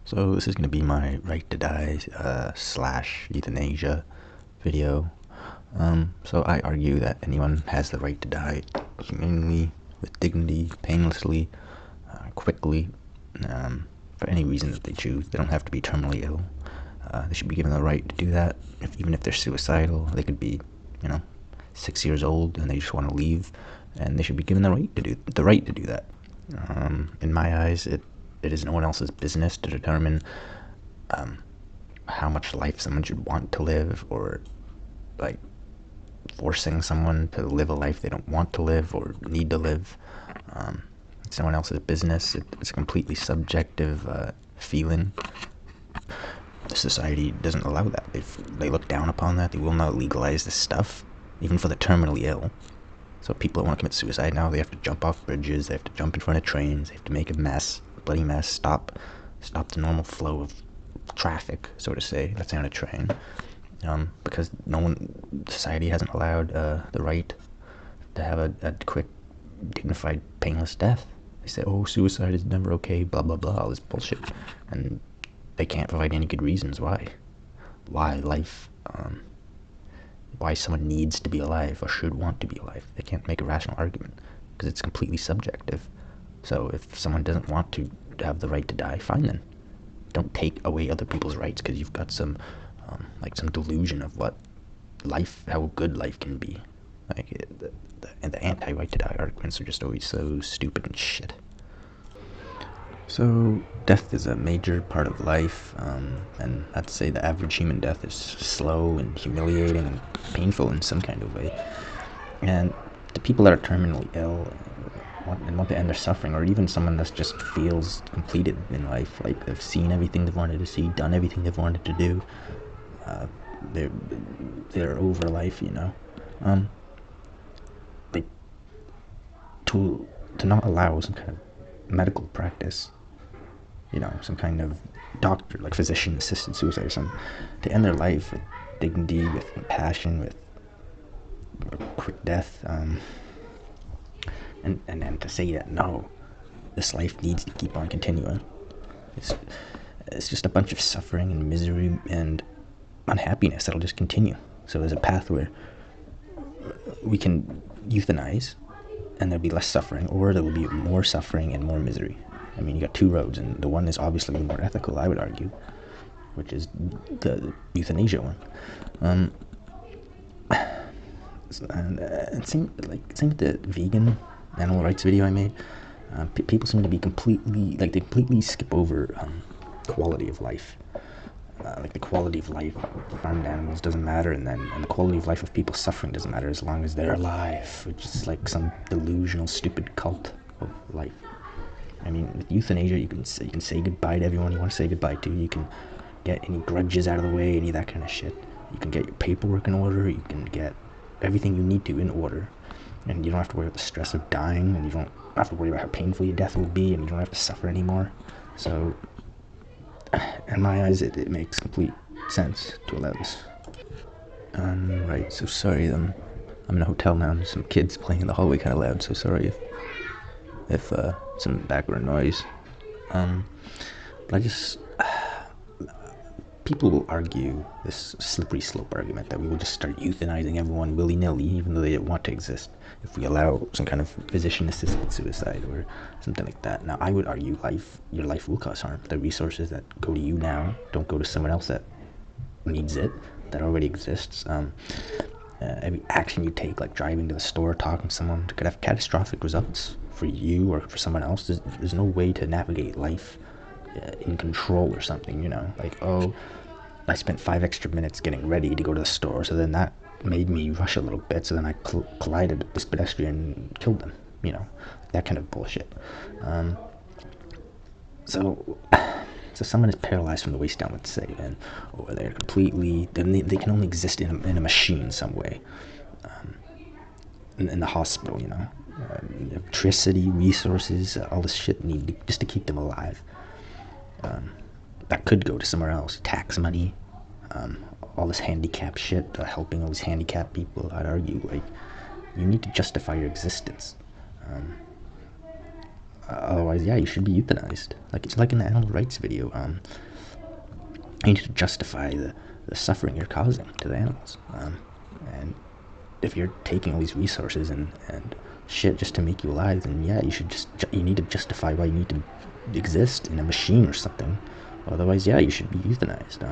So this is going to be my right to die slash euthanasia video. So I argue that anyone has the right to die humanely, with dignity, painlessly, quickly, for any reason that they choose. They don't have to be terminally ill. They should be given the right to do that. Even if they're suicidal, they could be, 6 years old and they just want to leave, and they should be given the right to do that. In my eyes, it is no one else's business to determine how much life someone should want to live, or like forcing someone to live a life they don't want to live or need to live. It's no one else's business. It's a completely subjective feeling. The society doesn't allow that. They look down upon that. They will not legalize this stuff, even for the terminally ill. So people that want to commit suicide now, they have to jump off bridges, they have to jump in front of trains, they have to make a mess, a bloody mess, stop the normal flow of traffic, so to say, let's say on a train, because society hasn't allowed the right to have a quick, dignified, painless death. They say, oh, suicide is never okay, blah, blah, blah, all this bullshit, and they can't provide any good reasons why life, why someone needs to be alive or should want to be alive. They can't make a rational argument because it's completely subjective. So if someone doesn't want to have the right to die, fine then. Don't take away other people's rights because you've got some delusion of how good life can be. And the anti-right to die arguments are just always so stupid and shit. So death is a major part of life, and I'd say the average human death is slow and humiliating and painful in some kind of way. And the people that are terminally ill and want to end their suffering, or even someone that just feels completed in life, like they've seen everything they've wanted to see, done everything they've wanted to do, they're over life, like to not allow some kind of medical practice, some kind of doctor, like physician-assisted suicide or something, to end their life with dignity, with compassion, with quick death, and to say that no, this life needs to keep on continuing. It's just a bunch of suffering and misery and unhappiness that'll just continue. So there's a path where we can euthanize and there'll be less suffering, or there will be more suffering and more misery. I mean, you got two roads, and the one is obviously more ethical, I would argue, which is the euthanasia one. And same with the vegan animal rights video I made. People seem to be they completely skip over quality of life. Like the quality of life of farmed animals doesn't matter, and the quality of life of people suffering doesn't matter as long as they're alive, which is like some delusional, stupid cult of life. I mean, with euthanasia, you can say goodbye to everyone you want to say goodbye to. You can get any grudges out of the way, any of that kind of shit. You can get your paperwork in order. You can get everything you need to in order, and you don't have to worry about the stress of dying, and you don't have to worry about how painful your death will be, and you don't have to suffer anymore. So, in my eyes, it makes complete sense to allow this. Right, so sorry, I'm in a hotel now, and there's some kids playing in the hallway kind of loud, so sorry if some background noise. But I just, people will argue this slippery slope argument that we will just start euthanizing everyone willy-nilly, even though they don't want to exist, if we allow some kind of physician-assisted suicide or something like that. Now, I would argue your life will cause harm. The resources that go to you now don't go to someone else that needs it, that already exists. Every action you take, like driving to the store, talking to someone, could have catastrophic results for you or for someone else. There's no way to navigate life in control or something, like, oh, I spent 5 extra minutes getting ready to go to the store, so then that made me rush a little bit, so then I collided with this pedestrian and killed them, that kind of bullshit. So someone is paralyzed from the waist down, let's say, or they're completely, they can only exist in a machine some way, in the hospital, electricity, resources, all this shit needed just to keep them alive. That could go to somewhere else. Tax money, all this handicap shit, helping all these handicapped people. I'd argue, like, you need to justify your existence. Otherwise, yeah, you should be euthanized. Like, it's like in the animal rights video. You need to justify the suffering you're causing to the animals. And if you're taking all these resources and shit just to make you alive, then yeah, you need to justify why you need to exist in a machine or something. Otherwise, yeah, you should be euthanized.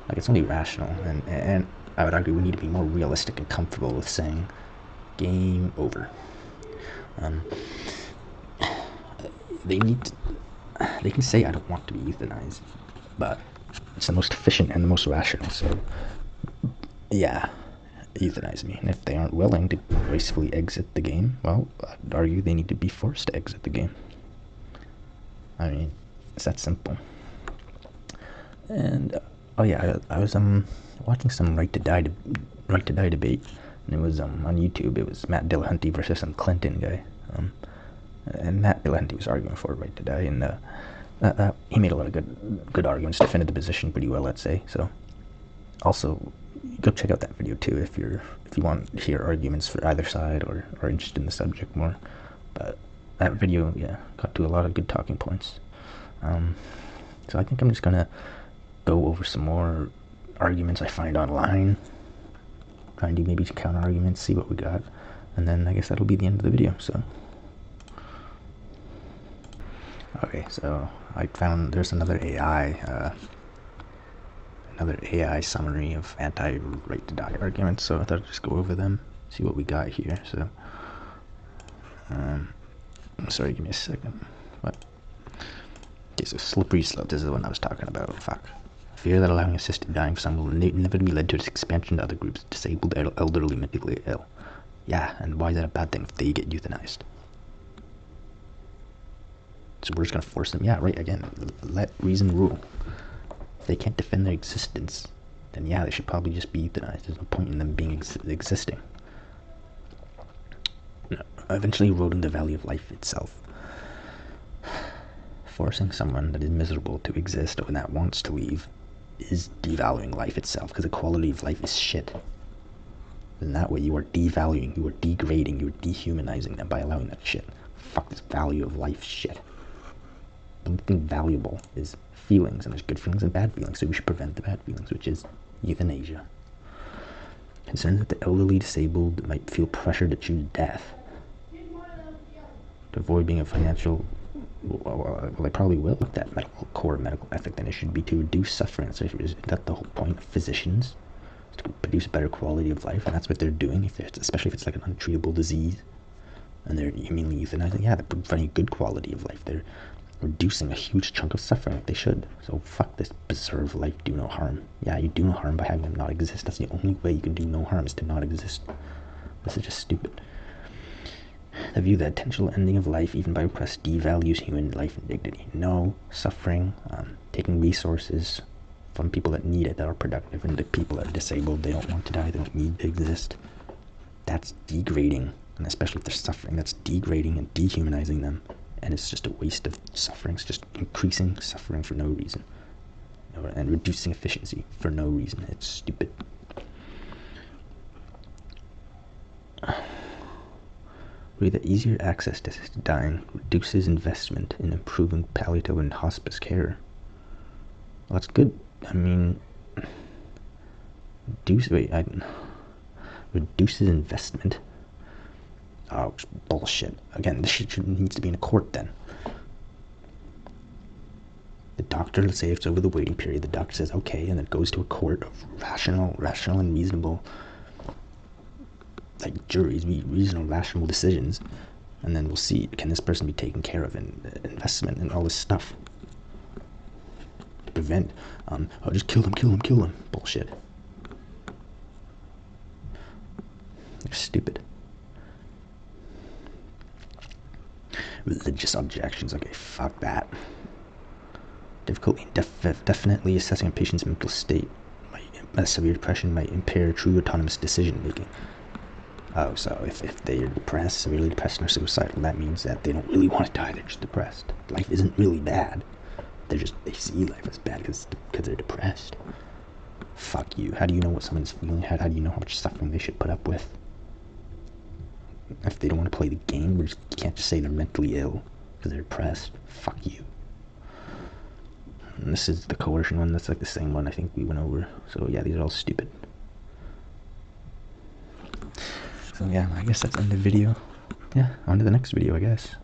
Like, it's only rational, and I would argue we need to be more realistic and comfortable with saying game over. They can say I don't want to be euthanized, but it's the most efficient and the most rational. So yeah, euthanize me. And if they aren't willing to gracefully exit the game, well, I'd argue they need to be forced to exit the game. I mean, it's that simple. And oh yeah, I was watching some right to die debate, and it was on YouTube. It was Matt Dillahunty versus some Clinton guy, and Matt Dillahunty was arguing for right to die, and he made a lot of good arguments, defended the position pretty well, let's say. So also go check out that video too if you want to hear arguments for either side or are interested in the subject more. But that video, yeah, got to a lot of good talking points. So I think I'm just gonna go over some more arguments I find online, try and do maybe counter arguments, see what we got, and then I guess that'll be the end of the video. So okay, so I found there's another AI summary of anti-right to die arguments, so I thought I'd just go over them, see what we got here. So sorry, give me a second. What? Okay, so slippery slope, this is the one I was talking about. Fuck. Fear that allowing assisted dying for some will inevitably lead to its expansion to other groups, disabled, elderly, mentally ill. Yeah, and why is that a bad thing if they get euthanized? So we're just gonna force them? Yeah, right, again, let reason rule. If they can't defend their existence, then yeah, they should probably just be euthanized. There's no point in them being existing. No, eventually eroding the value of life itself. Forcing someone that is miserable to exist or that wants to leave is devaluing life itself, because the quality of life is shit. And that way you are devaluing, you are degrading, you are dehumanizing them by allowing that shit. Fuck this value of life shit. The only thing valuable is feelings, and there's good feelings and bad feelings, so we should prevent the bad feelings, which is euthanasia. Concerns that the elderly disabled might feel pressure to choose death to avoid being a financial, well, they probably will with that core medical ethic, then it should be to reduce suffering. So is that the whole point of physicians? Is to produce a better quality of life, and that's what they're doing, especially if it's like an untreatable disease, and they're humanely euthanizing. Yeah, they're providing good quality of life. They're reducing a huge chunk of suffering like they should. So fuck this preserve life, do no harm. Yeah, you do no harm by having them not exist. That's the only way you can do no harm, is to not exist. This is just stupid. The view that intentional ending of life, even by request, devalues human life and dignity. No, suffering, taking resources from people that need it, that are productive, and the people that are disabled, they don't want to die, they don't need to exist. That's degrading, and especially if they're suffering, that's degrading and dehumanizing them. And it's just a waste of suffering. It's just increasing suffering for no reason, and reducing efficiency for no reason. It's stupid. Read that easier access to assisted dying reduces investment in improving palliative and hospice care. Well, that's good. I mean, reduces investment. Oh, bullshit. Again, this shit needs to be in a court then. The doctor, let's say it's over the waiting period, the doctor says okay, and it goes to a court of rational and reasonable, like juries, reasonable, rational decisions, and then we'll see, can this person be taken care of, in investment and all this stuff to prevent, oh, just kill them, bullshit. They're stupid. Religious objections, okay, fuck that. Difficulty definitely assessing a patient's mental state. Severe depression might impair true autonomous decision making. Oh, so if they are depressed, severely depressed and are suicidal, that means that they don't really want to die, they're just depressed. Life isn't really bad. They see life as bad because they're depressed. Fuck you. How do you know what someone's feeling? How do you know how much suffering they should put up with? if they don't want to play the game, you can't just say they're mentally ill because they're depressed. Fuck you. And this is the coercion one. That's like the same one I think we went over. So yeah, these are all stupid. So yeah, I guess that's the end of the video. Yeah, on to the next video, I guess.